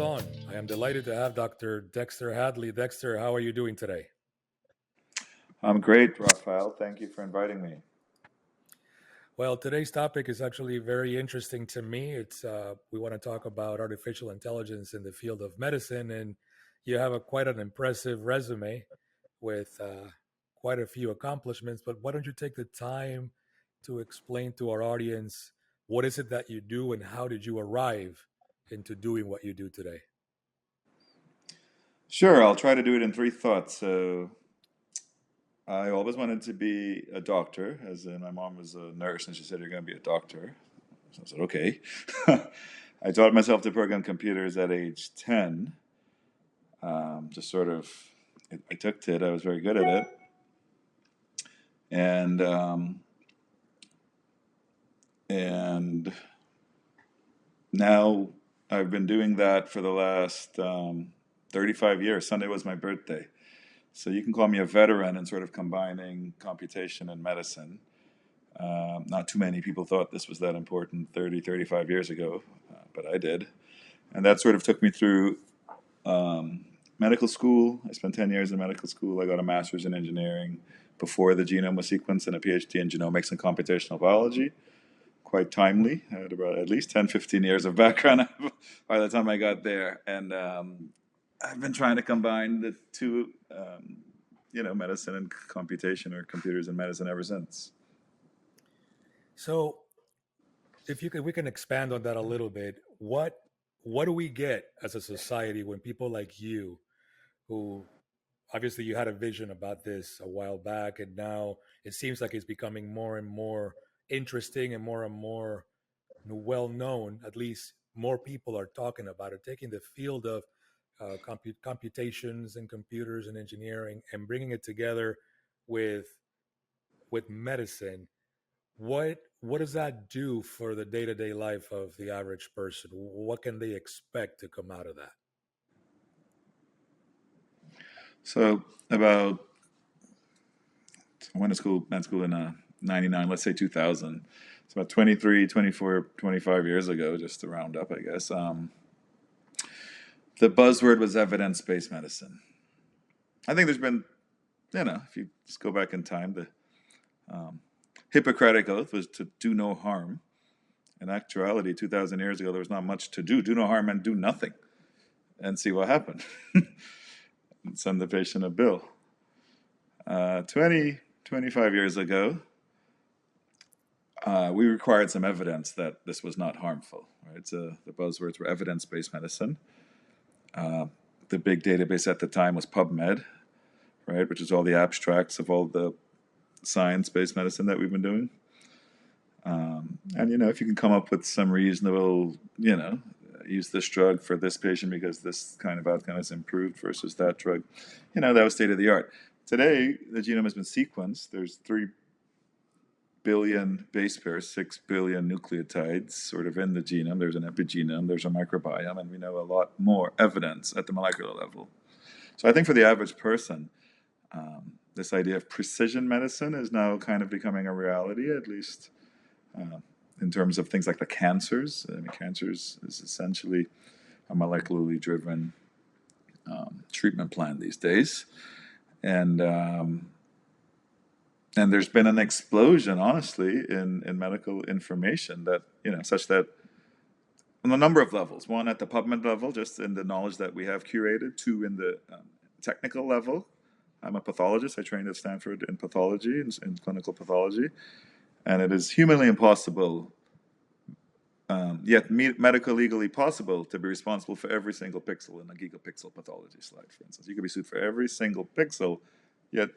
on. I am delighted to have Dr. Dexter Hadley. Dexter, how are you doing today? I'm great, Raphael. Thank you for inviting me. Well, today's topic is actually very interesting to me. It's we want to talk about artificial intelligence in the field of medicine, and you have quite an impressive resume with quite a few accomplishments. But why don't you take the time to explain to our audience what is it that you do and how did you arrive into doing what you do today? Sure, I'll try to do it in three thoughts. So, I always wanted to be a doctor, as in my mom was a nurse and she said, "You're going to be a doctor." So I said, "Okay." I taught myself to program computers at age 10. Just sort of, I took to it. I was very good at it. And, and now I've been doing that for the last 35 years. Sunday was my birthday. So you can call me a veteran in sort of combining computation and medicine. Not too many people thought this was that important 30, 35 years ago, but I did. And that sort of took me through medical school. I spent 10 years in medical school. I got a master's in engineering before the genome was sequenced and a PhD in genomics and computational biology. Quite timely. I had about at least 10, 15 years of background by the time I got there. And I've been trying to combine the two, medicine and computation, or computers and medicine, ever since. So, if you could, we can expand on that a little bit. What do we get as a society when people like you, who obviously you had a vision about this a while back, and now it seems like it's becoming more and more interesting and more well known. At least more people are talking about it, taking the field of computations and computers and engineering and bringing it together with medicine. What does that do for the day-to-day life of the average person? What can they expect to come out of that? So about, I went to school, med school in 99, let's say 2000. It's about 23, 24, 25 years ago, just to round up, I guess. The buzzword was evidence-based medicine. I think there's been, if you just go back in time, the Hippocratic Oath was to do no harm. In actuality, 2,000 years ago, there was not much to do. Do no harm and do nothing and see what happened. And send the patient a bill. 25 years ago, we required some evidence that this was not harmful. Right? So the buzzwords were evidence-based medicine. The big database at the time was PubMed, right, which is all the abstracts of all the science-based medicine that we've been doing. And, if you can come up with some reasonable, use this drug for this patient because this kind of outcome is improved versus that drug, that was state of the art. Today, the genome has been sequenced. There's 3 billion base pairs, 6 billion nucleotides sort of in the genome. There's an epigenome, there's a microbiome, and we know a lot more evidence at the molecular level. So I think for the average person, this idea of precision medicine is now kind of becoming a reality, at least in terms of things like the cancers. I mean, cancers is essentially a molecularly driven treatment plan these days. And there's been an explosion, honestly, in medical information that, such that on a number of levels. One, at the PubMed level, just in the knowledge that we have curated. Two, in the technical level. I'm a pathologist. I trained at Stanford in pathology, in clinical pathology. And it is humanly impossible, yet medical legally possible, to be responsible for every single pixel in a gigapixel pathology slide, for instance. You could be sued for every single pixel, yet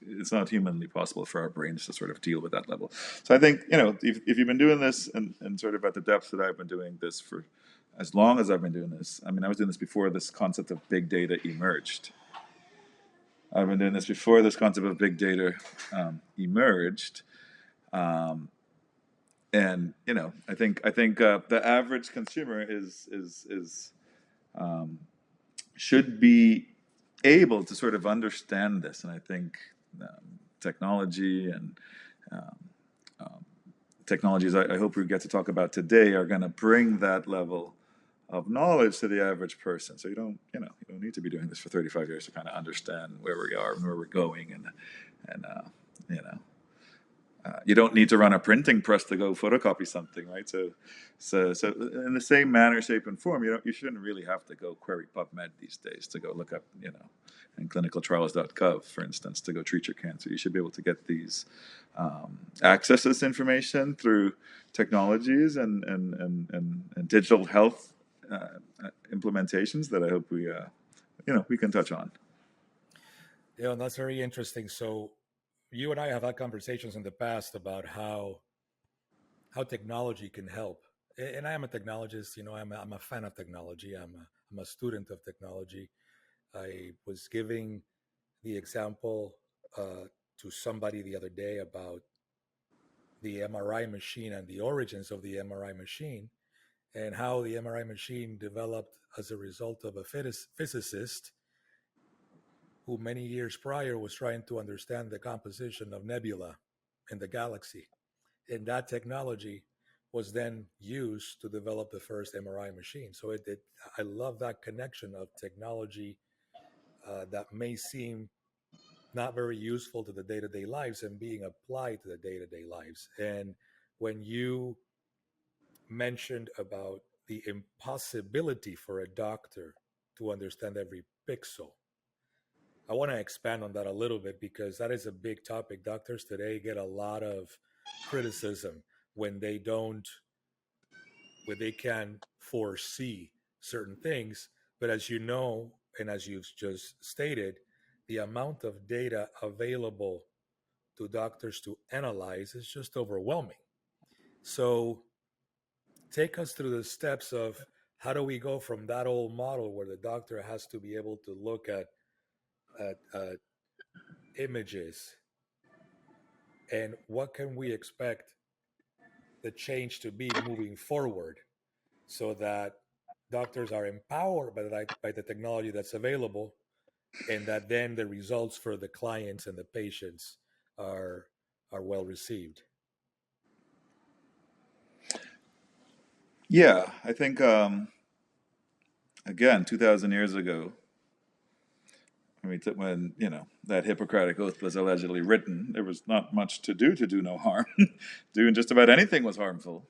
it's not humanly possible for our brains to sort of deal with that level. So I think, if you've been doing this and sort of at the depth that I've been doing this for as long as I've been doing this, I mean, I was doing this before this concept of big data emerged. I've been doing this before this concept of big data emerged. And, I think the average consumer should be able to sort of understand this. And I think technology and technologies I hope we get to talk about today are going to bring that level of knowledge to the average person. So you don't need to be doing this for 35 years to kind of understand where we are and where we're going, and you know you don't need to run a printing press to go photocopy something, right? So in the same manner, shape, and form, you shouldn't really have to go query PubMed these days to go look up, in clinicaltrials.gov, for instance, to go treat your cancer. You should be able to get these access this information through technologies and digital health implementations that I hope we can touch on. Yeah, and that's very interesting. So you and I have had conversations in the past about how technology can help. And I am a technologist. I'm a fan of technology. I'm a student of technology. I was giving the example to somebody the other day about the MRI machine and the origins of the MRI machine, and how the MRI machine developed as a result of a physicist who many years prior was trying to understand the composition of nebula in the galaxy. And that technology was then used to develop the first MRI machine. So I love that connection of technology that may seem not very useful to the day-to-day lives and being applied to the day-to-day lives. And when you mentioned about the impossibility for a doctor to understand every pixel, I want to expand on that a little bit because that is a big topic. Doctors today get a lot of criticism when they don't, when they can foresee certain things. But as you know, and as you've just stated, the amount of data available to doctors to analyze is just overwhelming. So take us through the steps of how do we go from that old model where the doctor has to be able to look at images, and what can we expect the change to be moving forward so that doctors are empowered by the technology that's available, and that then the results for the clients and the patients are well received. Yeah, I think again, 2,000 years ago, I mean, when that Hippocratic oath was allegedly written, there was not much to do no harm. Doing just about anything was harmful,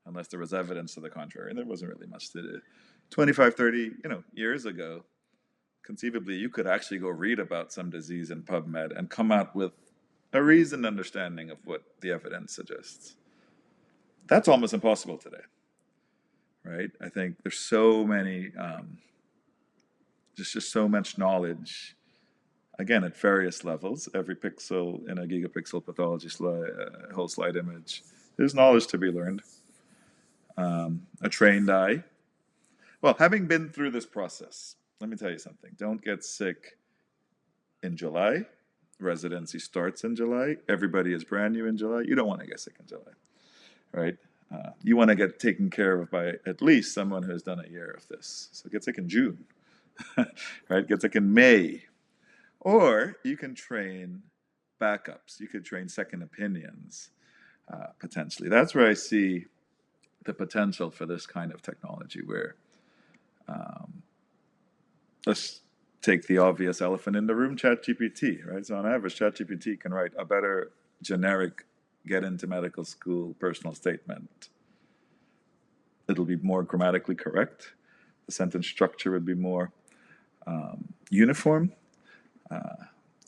unless there was evidence to the contrary. And there wasn't really much to do. 25, 30, years ago, conceivably, you could actually go read about some disease in PubMed and come out with a reasoned understanding of what the evidence suggests. That's almost impossible today, right? I think there's so many, just so much knowledge, again, at various levels. Every pixel in a gigapixel pathology whole slide image, there's knowledge to be learned. A trained eye. Well, having been through this process, let me tell you something. Don't get sick in July. Residency starts in July. Everybody is brand new in July. You don't want to get sick in July, right? You want to get taken care of by at least someone who has done a year of this. So get sick in June, right? Get sick in May. Or you can train backups. You could train second opinions, potentially. That's where I see the potential for this kind of technology, where let's take the obvious elephant in the room, ChatGPT, right? So on average, ChatGPT can write a better generic get into medical school personal statement. It'll be more grammatically correct. The sentence structure would be more uniform,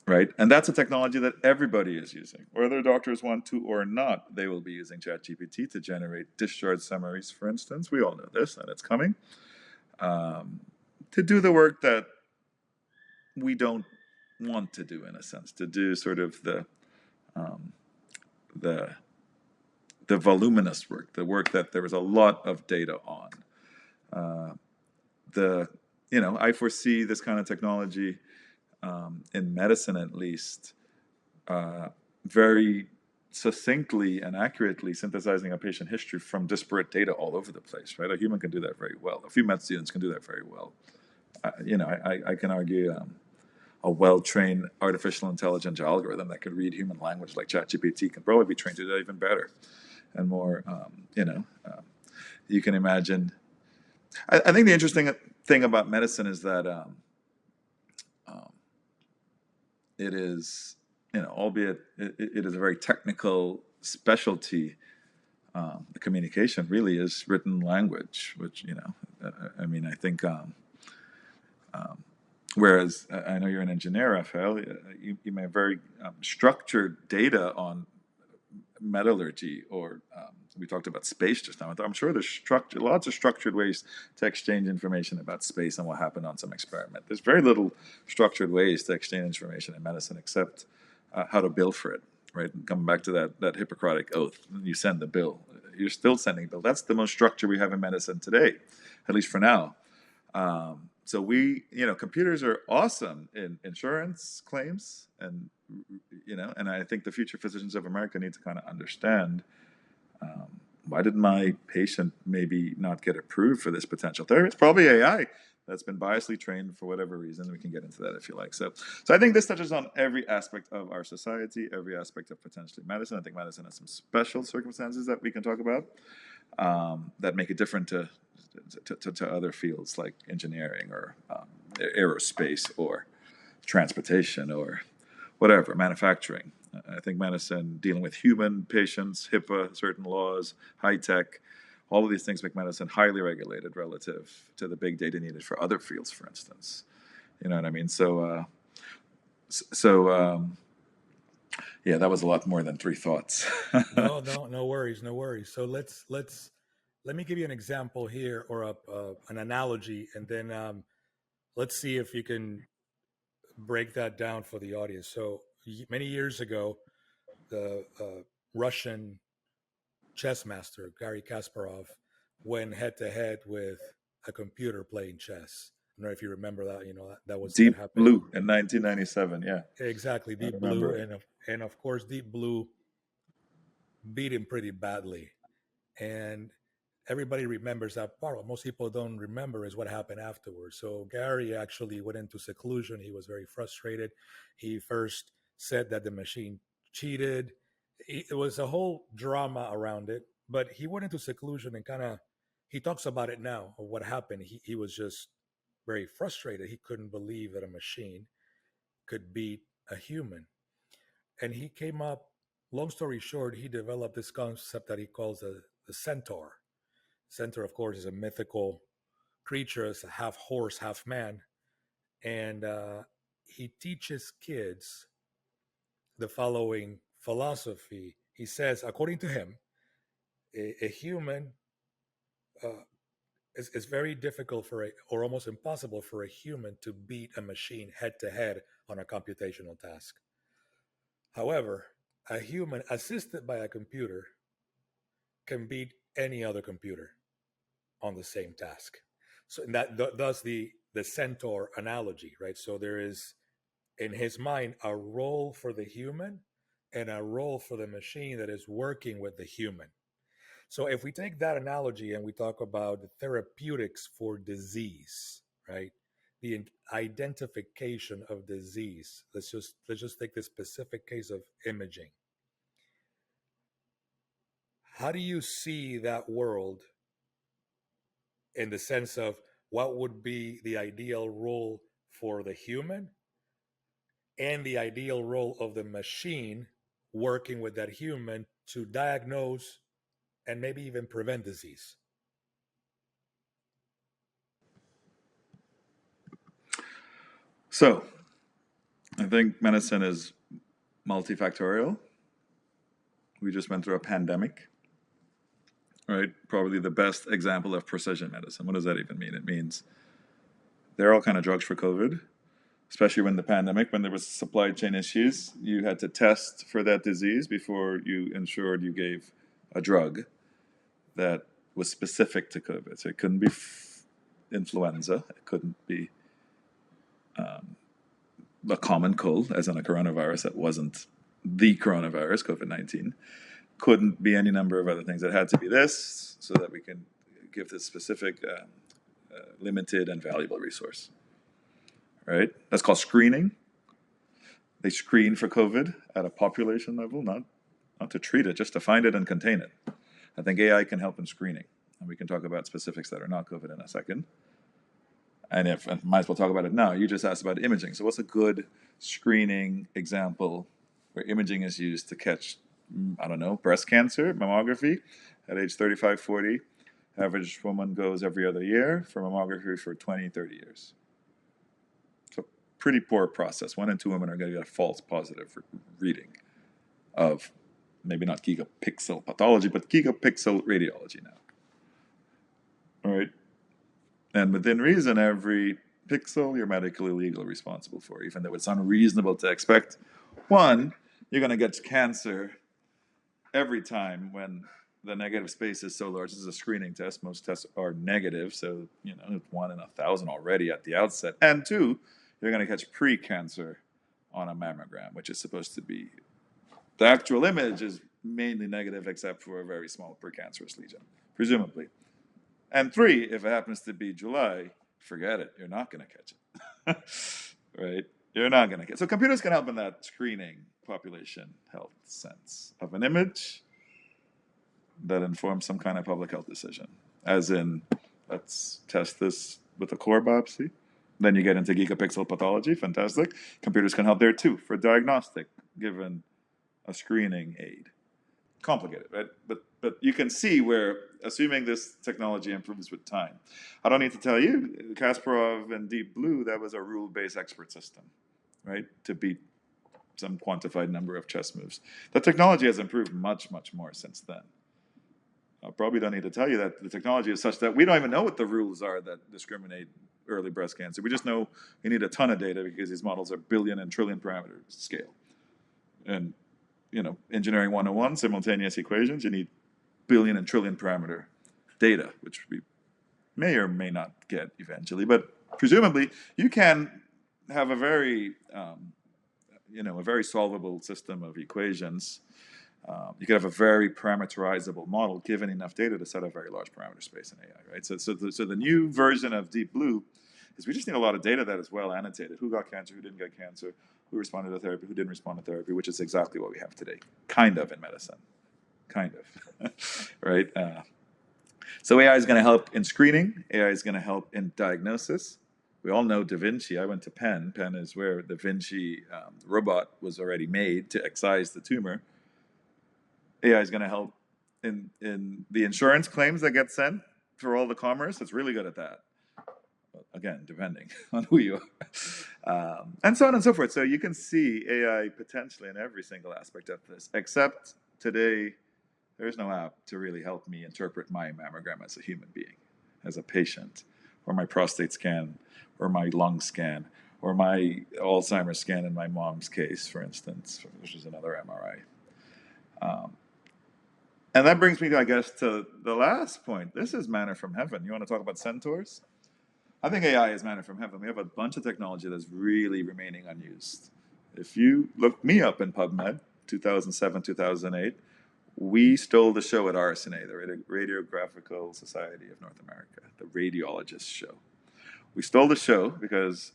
right? And that's a technology that everybody is using. Whether doctors want to or not, they will be using ChatGPT to generate discharge summaries, for instance. We all know this, and it's coming. To do the work that we don't want to do, in a sense, to do sort of the voluminous work, the work that there was a lot of data on. I foresee this kind of technology in medicine, at least, very succinctly and accurately synthesizing a patient history from disparate data all over the place, right? A human can do that very well. A few med students can do that very well. I can argue a well-trained artificial intelligence algorithm that could read human language like ChatGPT can probably be trained to do that even better and more. You can imagine I think the interesting thing about medicine is that um, it is, albeit it is a very technical specialty. The communication really is written language, which I mean, I think. Whereas I know you're an engineer, Raphael. You may have very structured data on metallurgy, or we talked about space just now. I'm sure there's lots of structured ways to exchange information about space and what happened on some experiment. There's very little structured ways to exchange information in medicine except how to bill for it, right? And coming back to that Hippocratic oath, you send the bill. You're still sending a bill. That's the most structure we have in medicine today, at least for now. So computers are awesome in insurance claims, and and I think the future physicians of America need to kind of understand, why did my patient maybe not get approved for this potential therapy? It's probably AI that's been biasly trained for whatever reason. We can get into that if you like. So I think this touches on every aspect of our society, every aspect of potentially medicine. I think medicine has some special circumstances that we can talk about, that make it different to other fields like engineering, or aerospace, or transportation, or whatever, manufacturing. I think medicine, dealing with human patients, HIPAA, certain laws, high tech, all of these things make medicine highly regulated relative to the big data needed for other fields, for instance. You know what I mean? Yeah, that was a lot more than three thoughts. No worries, no worries. So let me give you an example here, or an analogy, and then let's see if you can break that down for the audience. So many years ago, the Russian chess master Garry Kasparov went head to head with a computer playing chess. I don't know if you remember that. That Deep happened. Blue in 1997. Yeah, Exactly, I Deep Blue, remember it. and of course Deep Blue beat him pretty badly, and everybody remembers that part. What most people don't remember is what happened afterwards. So Gary actually went into seclusion. He was very frustrated. He first said that the machine cheated. It was a whole drama around it, but he went into seclusion and he talks about it now of what happened. He was just very frustrated. He couldn't believe that a machine could beat a human. And he came up, long story short, he developed this concept that he calls the centaur. Centaur, of course, is a mythical creature. It's a half horse, half man, and he teaches kids the following philosophy. He says, according to him, a human uh, is very difficult or almost impossible for a human to beat a machine head to head on a computational task. However, a human assisted by a computer can beat any other computer on the same task. So thus the centaur analogy, right? So there is in his mind a role for the human and a role for the machine that is working with the human. So if we take that analogy and we talk about the therapeutics for disease, right? The identification of disease. Let's just take this specific case of imaging. How do you see that world in the sense of what would be the ideal role for the human and the ideal role of the machine working with that human to diagnose and maybe even prevent disease? So I think medicine is multifactorial. We just went through a pandemic, right? Probably the best example of precision medicine. What does that even mean? It means there are all kind of drugs for COVID, especially when the pandemic, when there was supply chain issues. You had to test for that disease before you ensured you gave a drug that was specific to COVID. So it couldn't be influenza. It couldn't be a common cold, as in a coronavirus that wasn't the coronavirus, COVID-19. Couldn't be any number of other things. It had to be this so that we can give this specific, limited, and valuable resource. Right? That's called screening. They screen for COVID at a population level, not to treat it, just to find it and contain it. I think AI can help in screening. And we can talk about specifics that are not COVID in a second. And might as well talk about it now. You just asked about imaging. So what's a good screening example where imaging is used to catch, I don't know, breast cancer, mammography at age 35, 40. Average woman goes every other year for mammography for 20, 30 years. So pretty poor process. 1 in 2 women are going to get a false positive reading of maybe not gigapixel pathology, but gigapixel radiology now. All right. And within reason, every pixel you're medically legally responsible for, even though it's unreasonable to expect. One, you're going to get cancer every time when the negative space is so large. This is a screening test. Most tests are negative, so it's 1 in 1,000 already at the outset. And 2, you're going to catch pre-cancer on a mammogram, which is supposed to be the actual image is mainly negative, except for a very small precancerous lesion, presumably. And 3, if it happens to be July, forget it. You're not going to catch it. Right? You're not going to catch it. So computers can help in that screening population health sense of an image that informs some kind of public health decision. As in, let's test this with a core biopsy. Then you get into gigapixel pathology. Fantastic. Computers can help there too for diagnostic, given a screening aid. Complicated, right? But you can see where, assuming this technology improves with time, I don't need to tell you, Kasparov and Deep Blue, that was a rule-based expert system, right? To beat some quantified number of chess moves. The technology has improved much, much more since then. I probably don't need to tell you that the technology is such that we don't even know what the rules are that discriminate early breast cancer. We just know we need a ton of data because these models are billion and trillion parameter scale. And engineering 101, simultaneous equations, you need billion and trillion parameter data, which we may or may not get eventually. But presumably, you can have a very, a very solvable system of equations. You could have a very parameterizable model given enough data to set a very large parameter space in AI, right? So the new version of Deep Blue is we just need a lot of data that is well annotated. Who got cancer, who didn't get cancer, who responded to therapy, who didn't respond to therapy, which is exactly what we have today, kind of in medicine, kind of, right? So AI is going to help in screening. AI is going to help in diagnosis. We all know Da Vinci. I went to Penn. Penn is where the Vinci robot was already made to excise the tumor. AI is going to help in the insurance claims that get sent for all the commerce. It's really good at that. Again, depending on who you are. And so on and so forth. So you can see AI potentially in every single aspect of this, except today, there's no app to really help me interpret my mammogram as a human being, as a patient, or my prostate scan, or my lung scan, or my Alzheimer's scan in my mom's case, for instance, which is another MRI. And that brings me, I guess, to the last point. This is manna from heaven. You want to talk about centaurs? I think AI is manna from heaven. We have a bunch of technology that's really remaining unused. If you look me up in PubMed, 2007, 2008, we stole the show at RSNA, the Radiographical Society of North America, the radiologist show. We stole the show because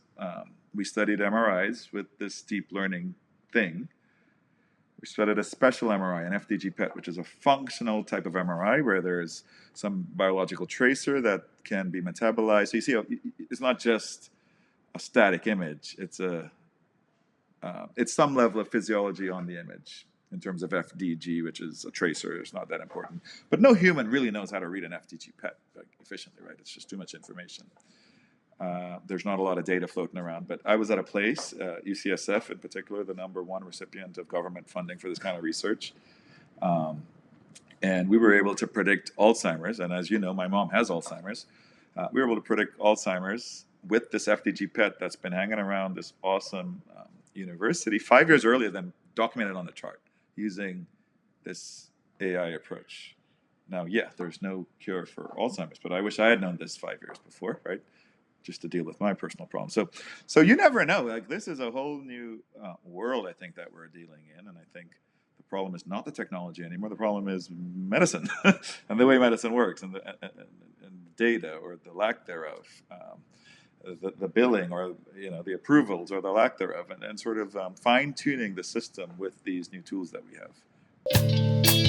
we studied MRIs with this deep learning thing. We studied a special MRI, an FDG PET, which is a functional type of MRI where there's some biological tracer that can be metabolized. So you see, it's not just a static image. It's some level of physiology on the image in terms of FDG, which is a tracer. It's not that important. But no human really knows how to read an FDG PET efficiently, right? It's just too much information. There's not a lot of data floating around, but I was at a place, UCSF in particular, the #1 recipient of government funding for this kind of research. And we were able to predict Alzheimer's. And as you know, my mom has Alzheimer's. We were able to predict Alzheimer's with this FDG PET that's been hanging around this awesome university 5 years earlier than documented on the chart using this AI approach. Now, yeah, there's no cure for Alzheimer's, but I wish I had known this 5 years before, right? Just to deal with my personal problem. So you never know. Like, this is a whole new world, I think, that we're dealing in. And I think the problem is not the technology anymore. The problem is medicine and the way medicine works and data or the lack thereof, the billing or the approvals or the lack thereof, and sort of fine-tuning the system with these new tools that we have.